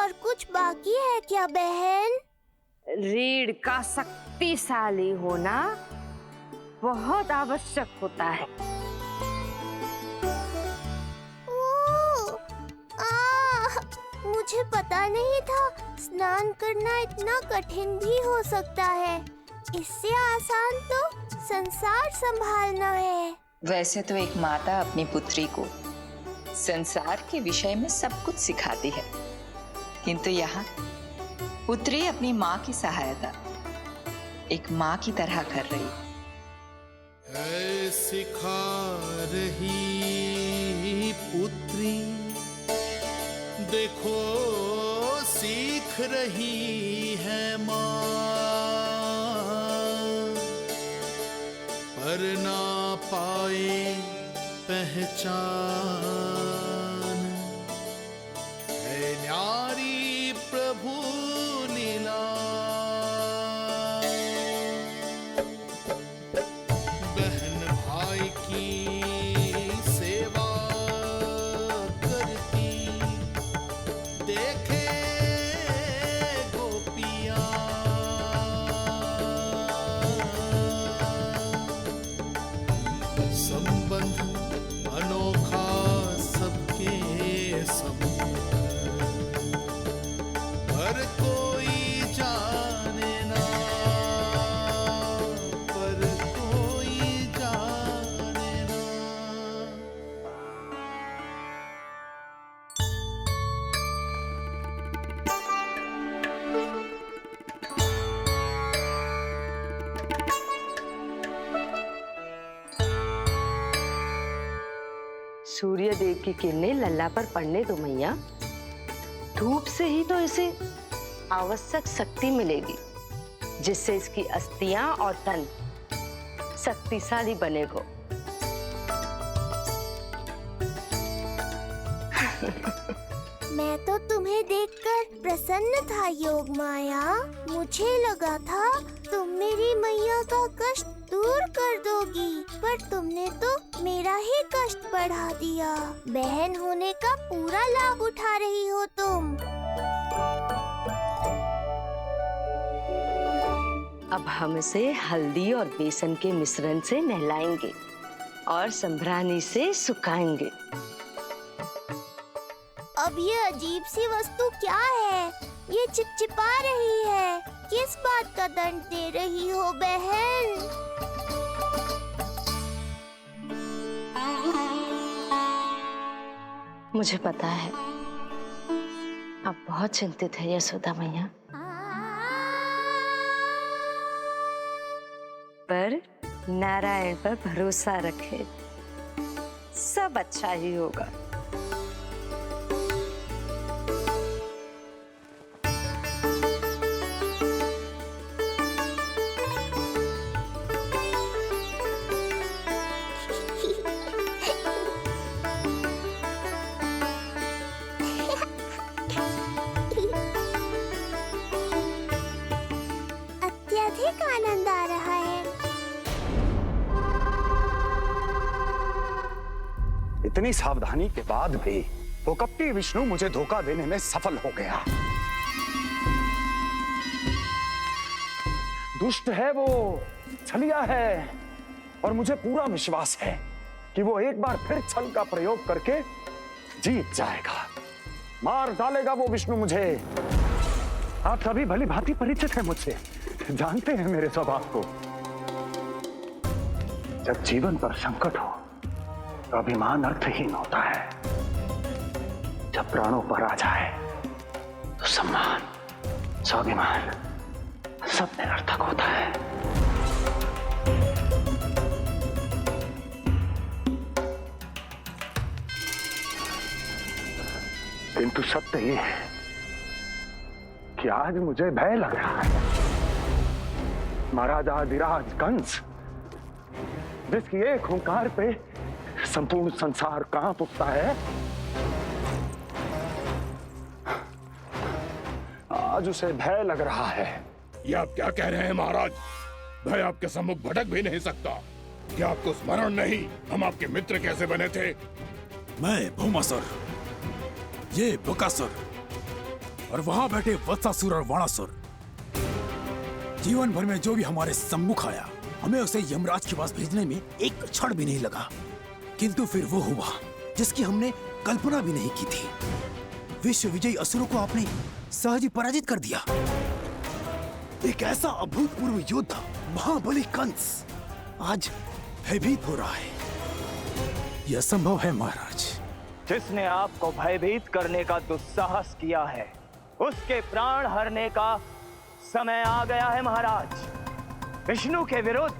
और कुछ बाकी है क्या बहन? रीढ़ का शक्तिशाली होना बहुत आवश्यक होता है। मुझे पता नहीं था स्नान करना इतना कठिन भी हो सकता है। इससे आसान तो संसार संभालना है। वैसे तो एक माता अपनी पुत्री को संसार के विषय में सब कुछ सिखाती है, किंतु यहाँ पुत्री अपनी माँ की सहायता एक माँ की तरह कर रही है। सिखा रही पुत्री, देखो सीख रही है माँ, पर ना पाए पहचान, है न्यारी प्रभु लीला। बहन भाई की सेवा करती, देखे गोपियाँ, संबंध अनोखा सबके सब, हर कोई जाने ना, पर कोई जाने ना। सूर्य देव की किरणें लल्ला पर पड़ने दो मैया। धूप से ही तो इसे आवश्यक शक्ति मिलेगी, जिससे इसकी अस्थियां और तन शक्तिशाली बनेगा। मैं तो तुम्हें देखकर प्रसन्न था योग माया। मुझे लगा था तुम मेरी मैया का कष्ट दूर कर दोगी, पर तुमने तो मेरा ही कष्ट बढ़ा दिया। बहन होने का पूरा लाभ उठा रही हो तुम। अब हम इसे हल्दी और बेसन के मिश्रण से नहलाएंगे और संभरानी से सुखाएंगे। अब ये अजीब सी वस्तु क्या है? ये चिपचिपा रही है। किस बात का दंड दे रही हो बहन? मुझे पता है आप बहुत चिंतित है यशोदा मैया, पर नारायण पर भरोसा रखे, सब अच्छा ही होगा। अत्यधिक आनंद आ रहा है। इतनी सावधानी के बाद भी वो कपटी विष्णु मुझे धोखा देने में सफल हो गया। दुष्ट है वो, छलिया है, और मुझे पूरा विश्वास है कि वो एक बार फिर छल का प्रयोग करके जीत जाएगा, मार डालेगा वो विष्णु मुझे। आप सभी भली भांति परिचित हैं मुझसे, जानते हैं मेरे स्वभाव को। जब जीवन पर संकट हो तो अभिमान अर्थहीन होता है, जब प्राणों पर आ जाए तो सम्मान, स्वाभिमान सब निरर्थक होता है। किंतु सत्य ये है कि आज मुझे भय लग रहा है। महाराजाधिराज कंस, जिसकी एक हुंकार पे संपूर्ण संसार कांप उठता है, आज उसे भय लग रहा है। ये आप क्या कह रहे हैं महाराज? भय आपके सम्मुख भटक भी नहीं सकता। क्या आपको स्मरण नहीं हम आपके मित्र कैसे बने थे? मैं भौमासुर, ये बकासुर, और वहां बैठे वत्सासुर और वाणासुर। जीवन भर में जो भी हमारे सम्मुख आया, हमें उसे यमराज के पास भेजने में एक क्षण भी नहीं लगा। किंतु फिर वो हुआ जिसकी हमने कल्पना भी नहीं की थी। विश्व विजयी असुरों को आपने सहज ही पराजित कर दिया। एक ऐसा अभूतपूर्व योद्धा महाबली कंस आज भयभीत हो रहा है। यह संभव है महाराज। जिसने आपको भयभीत करने का दुस्साहस किया है, उसके प्राण हरने का समय आ गया है महाराज। विष्णु के विरुद्ध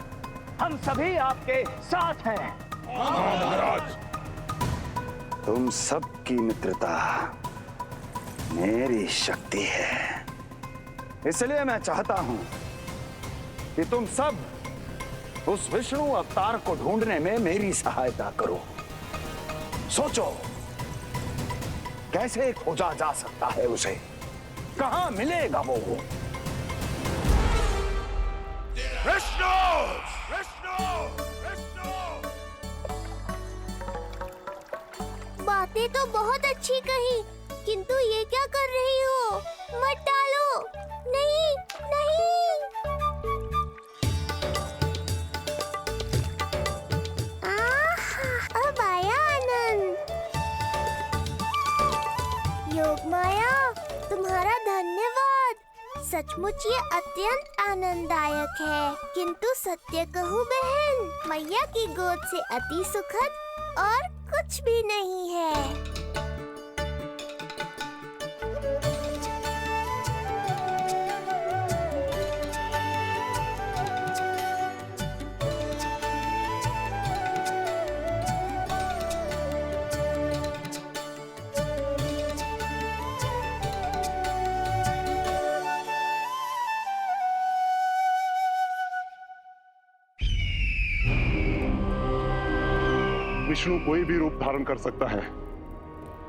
हम सभी आपके साथ हैं। महाराज, तुम सबकी मित्रता मेरी शक्ति है, इसलिए मैं चाहता हूं कि तुम सब उस विष्णु अवतार को ढूंढने में मेरी सहायता करो। सोचो कैसे खोजा जा सकता है उसे, कहां मिलेगा वो? विष्णु! विष्णु! विष्णु! बातें तो बहुत अच्छी कही, किंतु ये क्या कर रही हो? मत डालो। नहीं, नहीं। अब आया आनंद। योग माया, तुम्हारा धन्यवाद। सचमुच ये अत्यंत आनंददायक है। किंतु सत्य कहूँ बहन, मैया की गोद से अति सुखद और कुछ भी नहीं है। विष्णु कोई भी रूप धारण कर सकता है,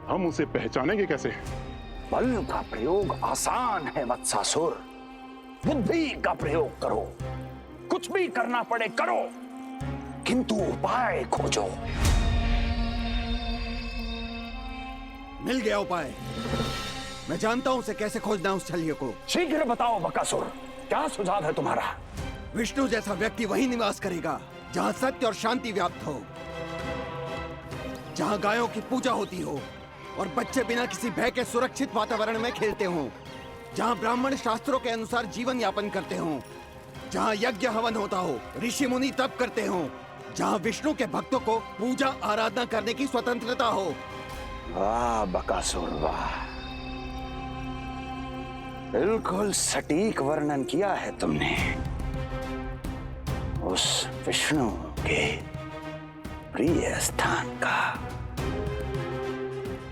हम उसे पहचानेंगे कैसे? बल का प्रयोग आसान है वत्सासुर, बुद्धि का प्रयोग करो। कुछ भी करना पड़े करो, किंतु उपाय खोजो। मिल गया उपाय। मैं जानता हूं उसे कैसे खोजना उस छलिए को। शीघ्र बताओ बकासुर, क्या सुझाव है तुम्हारा? विष्णु जैसा व्यक्ति वहीं निवास करेगा जहां सत्य और शांति व्याप्त हो, जहां गायों की पूजा होती हो और बच्चे बिना किसी भय के सुरक्षित वातावरण में खेलते हों, जहां ब्राह्मण शास्त्रों के अनुसार जीवन यापन करते हों, जहां यज्ञ हवन होता हो, ऋषि मुनि तप करते हों, जहां विष्णु के भक्तों को पूजा आराधना करने की स्वतंत्रता हो। वाह बकासुर वाह, बिल्कुल सटीक वर्णन किया है तुमने उस विष्णु के प्रिय स्थान का।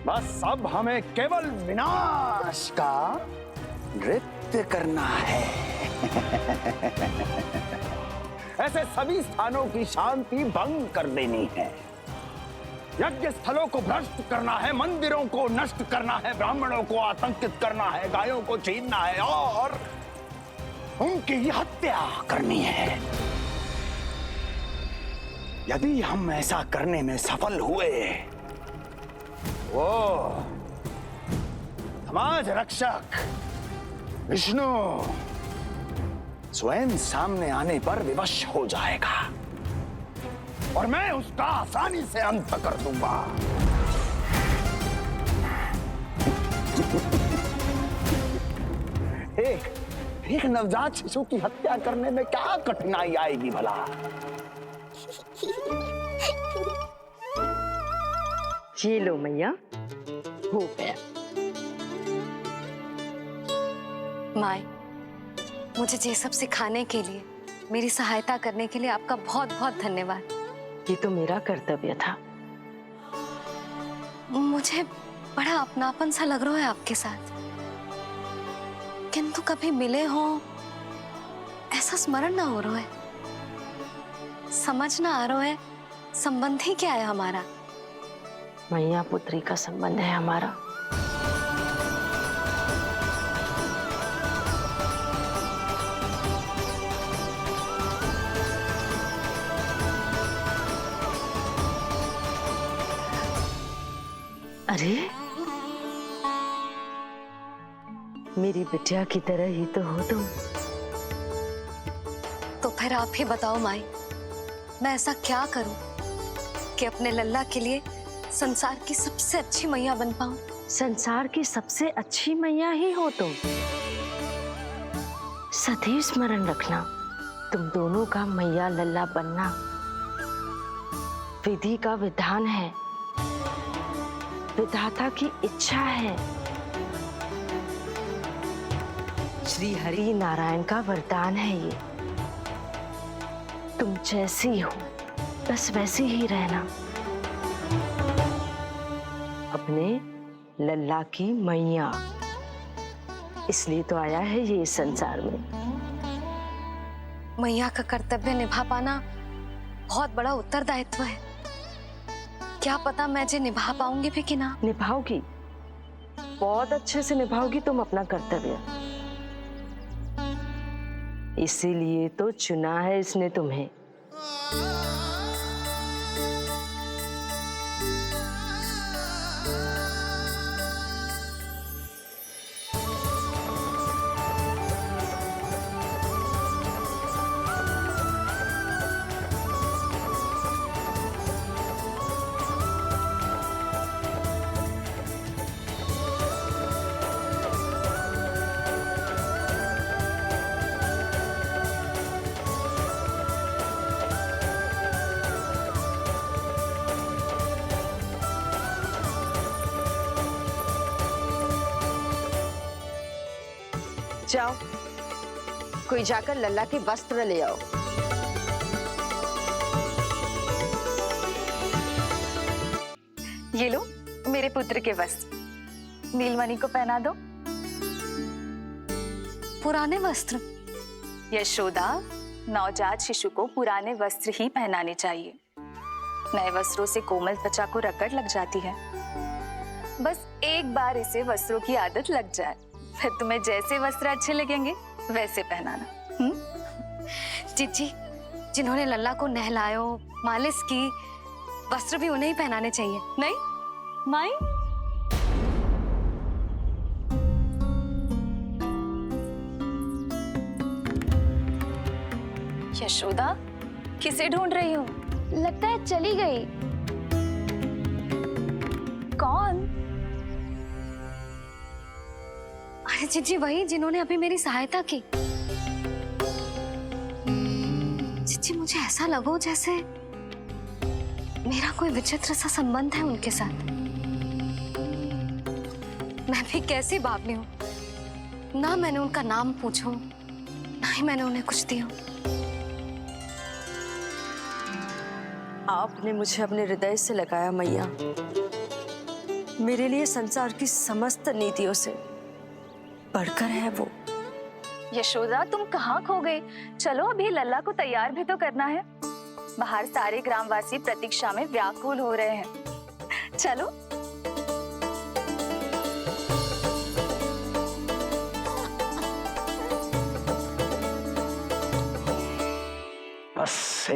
बस अब हमें केवल विनाश का नृत्य करना है। ऐसे सभी स्थानों की शांति भंग कर देनी है, यज्ञ स्थलों को भ्रष्ट करना है, मंदिरों को नष्ट करना है, ब्राह्मणों को आतंकित करना है, गायों को छीनना है और उनकी हत्या करनी है। यदि हम ऐसा करने में सफल हुए, वो समाज रक्षक विष्णु स्वयं सामने आने पर विवश हो जाएगा और मैं उसका आसानी से अंत कर दूंगा। एक नवजात शिशु की हत्या करने में क्या कठिनाई आएगी भला? ये लो मैया, हो गया। माय, मुझे ये सब सिखाने के लिए, मेरी सहायता करने के लिए आपका बहुत बहुत धन्यवाद। ये तो मेरा कर्तव्य था। मुझे बड़ा अपनापन सा लग रहा है आपके साथ, किंतु कभी मिले हो ऐसा स्मरण ना हो रहा है, समझ ना आ रहा है संबंध ही क्या है हमारा। मैया पुत्री का संबंध है हमारा। अरे मेरी बिटिया की तरह ही तो हो तुम। तो फिर आप ही बताओ माई, मैं ऐसा क्या करूं कि अपने लल्ला के लिए संसार की सबसे अच्छी मैया बन पाऊं? संसार की सबसे अच्छी मैया ही हो तुम। सदैव स्मरण रखना, तुम दोनों का मैया लल्ला बनना विधि का विधान है, विधाता की इच्छा है, श्री हरि नारायण का वरदान है ये। तुम जैसी हो बस वैसी ही रहना, अपने लल्ला की मैया। इसलिए तो आया है ये इस संसार में। मैया का कर्तव्य निभा पाना बहुत बड़ा उत्तरदायित्व है। क्या पता मैं जे निभा पाऊंगी भी कि ना। निभाओगी, बहुत अच्छे से निभाओगी तुम अपना कर्तव्य। इसीलिए तो चुना है इसने तुम्हें। जाओ, कोई जाकर लल्ला के वस्त्र ले आओ। ये लो मेरे पुत्र के वस्त्र, नीलमणि को पहना दो। पुराने वस्त्र? यशोदा, नवजात शिशु को पुराने वस्त्र ही पहनाने चाहिए। नए वस्त्रों से कोमल त्वचा को रगड़ लग जाती है। बस एक बार इसे वस्त्रों की आदत लग जाए, फिर तुम्हें जैसे वस्त्र अच्छे लगेंगे वैसे पहनाना। जीजी, जिन्होंने लल्ला को नहलायो, मालिश की, वस्त्र भी उन्हें ही पहनाने चाहिए, नहीं माई? यशोदा, किसे ढूंढ रही हो? लगता है चली गई। कौन? अरे जीजी, वही जिन्होंने अभी मेरी सहायता की। जीजी, मुझे ऐसा लगो जैसे मेरा कोई विचित्र सा संबंध है उनके साथ। मैं भी कैसी बावली हूँ, ना मैंने उनका नाम पूछो, ना ही मैंने उन्हें कुछ दिया। आपने मुझे अपने हृदय से लगाया मैया। मेरे लिए संसार की समस्त नीतियों से बढ़कर है वो। यशोदा, तुम कहाँ खो गई? चलो अभी लल्ला को तैयार भी तो करना है। बाहर सारे ग्रामवासी प्रतीक्षा में व्याकुल हो रहे हैं। चलो। बस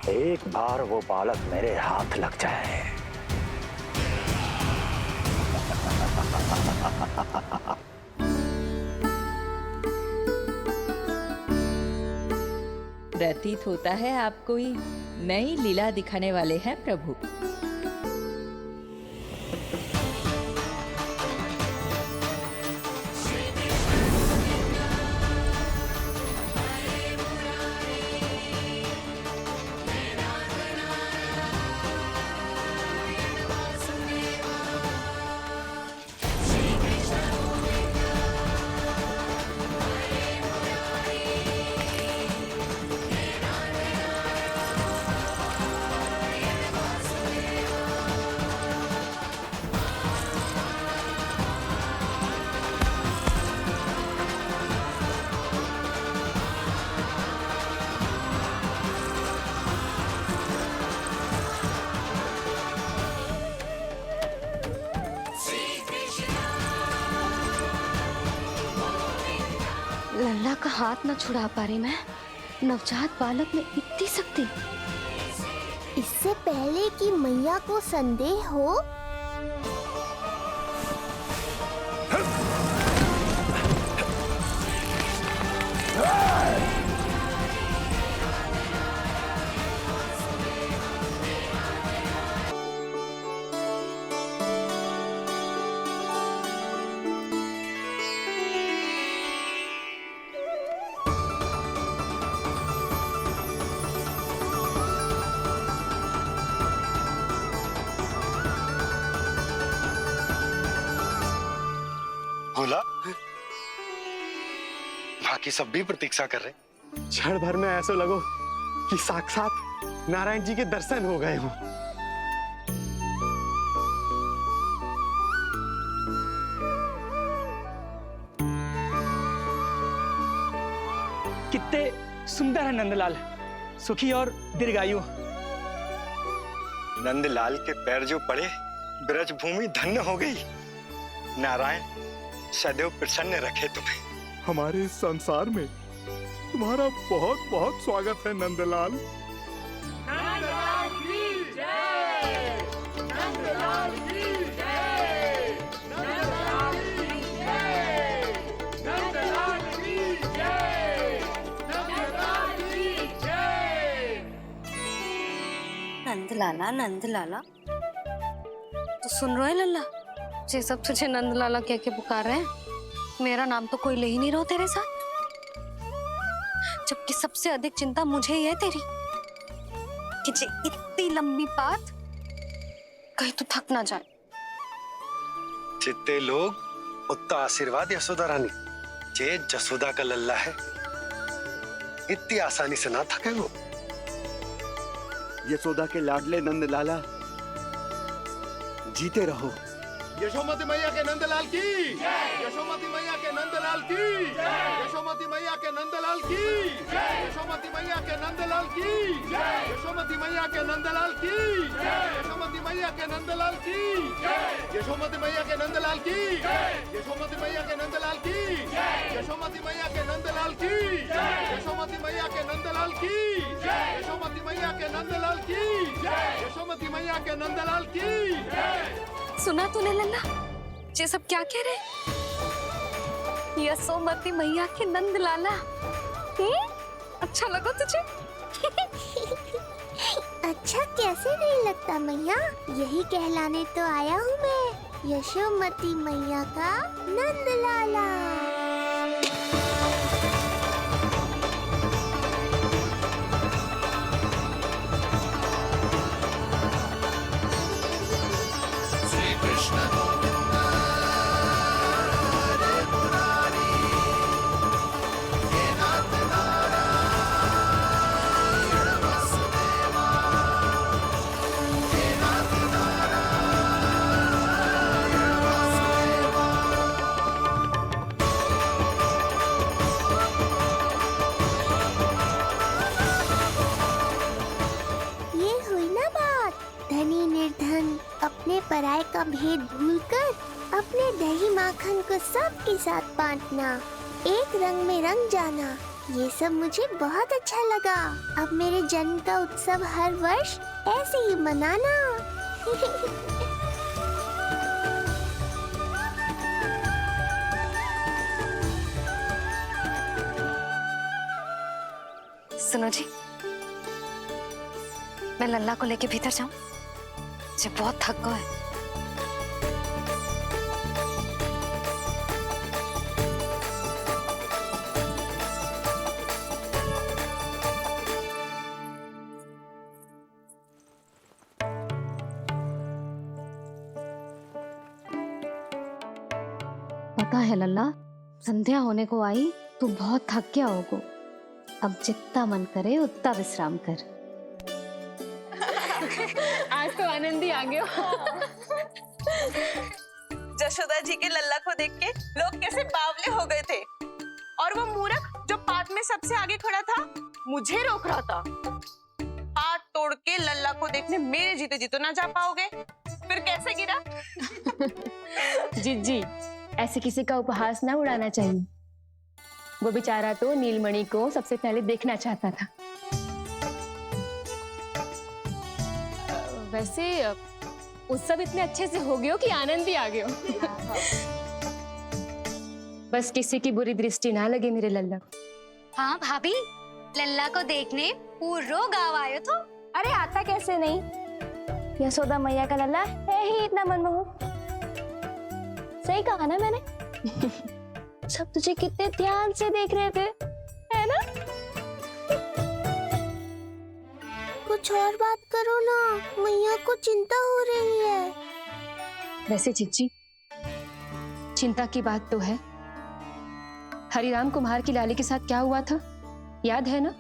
एक बार वो बालक मेरे हाथ लग जाए। प्रतीत होता है आप कोई नई लीला दिखाने वाले हैं प्रभु। लल्ला का हाथ न छुड़ा पा रही मैं। नवजात बालक में इतनी शक्ति। इससे पहले कि मैया को संदेह हो, बोला। बाकी सब भी प्रतीक्षा कर रहे। क्षण भर में ऐसा लगो कि साक्षात नारायण जी के दर्शन हो गए हों। कितने सुंदर है नंदलाल, सुखी और दीर्घायु। नंदलाल के पैर जो पड़े, ब्रज भूमि धन्य हो गई। नारायण सदैव प्रसन्न रखे तुम्हें। हमारे इस संसार में तुम्हारा बहुत बहुत स्वागत है नंदलाल। नंदलाला नंदलाला, तो सुन रहे लल्ला, ये सब तुझे नंदलाला कह के पुकार रहे हैं। मेरा नाम तो कोई ले ही नहीं रहा तेरे साथ, जबकि सबसे अधिक चिंता मुझे ही है तेरी कि जे इतनी लंबी बात कहीं तो थक ना जाए। जितने लोग उतना आशीर्वाद यशोदा रानी। जे जसोदा का लल्ला है, इतनी आसानी से ना थके वो। यशोदा के लाडले नंदलाला, जीते रहो। यशोमती मैया के नंदलाल की, यशोमती मैया के नंदलाल की, यशोमती मैया के नंदलाल की, यशोमती मैया के नंदलाल की, यशोमती मैया के नंदलाल की, यशोमती मैया के नंदलाल की, यशोमती मैया के नंदलाल की, यशोमती मैया के नंदलाल की, यशोमती मैया के नंदलाल की, यशोमती मैया के नंदलाल की, यशोमती मैया के नंदलाल की, यशोमती मैया के नंदलाल की। सुना तूने लल्ला, ये सब क्या कह रहे? यशोमती मैया के नंदलाला। अच्छा लगा तुझे? अच्छा कैसे नहीं लगता मैया, यही कहलाने तो आया हूँ मैं, यशोमती मैया का नंदलाला। अपने पराये का भेद भूलकर अपने दही माखन को सबके साथ बांटना, एक रंग में रंग जाना, ये सब मुझे बहुत अच्छा लगा। अब मेरे जन्म का उत्सव हर वर्ष ऐसे ही मनाना। सुनो जी, मैं लल्ला को लेके भीतर जाऊं? मुझे बहुत थक गया है। पता है लल्ला, संध्या होने को आई, तू बहुत थक गया होगा। अब जितना मन करे उतना विश्राम कर। आज तो आनंद ही आ गया। जशोदा जी के लल्ला को देख के लोग कैसे बावले हो गए थे, और वो मूर्ख जो पाठ में सबसे आगे खड़ा था मुझे रोक रहा था। हाथ तोड़ के लल्ला को देखने मेरे जीते जी तो ना जा पाओगे, फिर कैसे गिरा? जीजी, ऐसे किसी का उपहास ना उड़ाना चाहिए। वो बेचारा तो नीलमणि को सबसे पहले देखना चाहता था। वैसे उत्सव इतने अच्छे से हो गए हो कि आनंद ही आ गए हो। बस किसी की बुरी दृष्टि ना लगे मेरे लल्ला को। हाँ भाभी, लल्ला को देखने पूरा गांव आयो तो। अरे आता कैसे नहीं, यशोदा मैया का लल्ला है ही इतना मनमोहक। सही कहा ना मैंने? सब तुझे कितने ध्यान से देख रहे थे, है ना? कुछ और बात करो ना, मैया को चिंता हो रही है। वैसे चिच्ची, चिंता की बात तो है, हरिराम कुम्हार की लाली के साथ क्या हुआ था, याद है ना?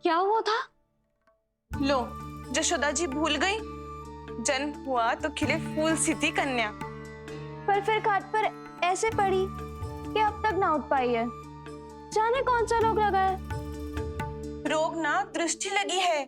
क्या हुआ था? लो, जशोदा जी भूल गई। जन्म हुआ तो खिले फूल सी थी कन्या, पर फिर खाट पर ऐसे पड़ी कि अब तक ना उठ पाई है। जाने कौन सा रोग लगा है। रोग ना दृष्टि लगी है।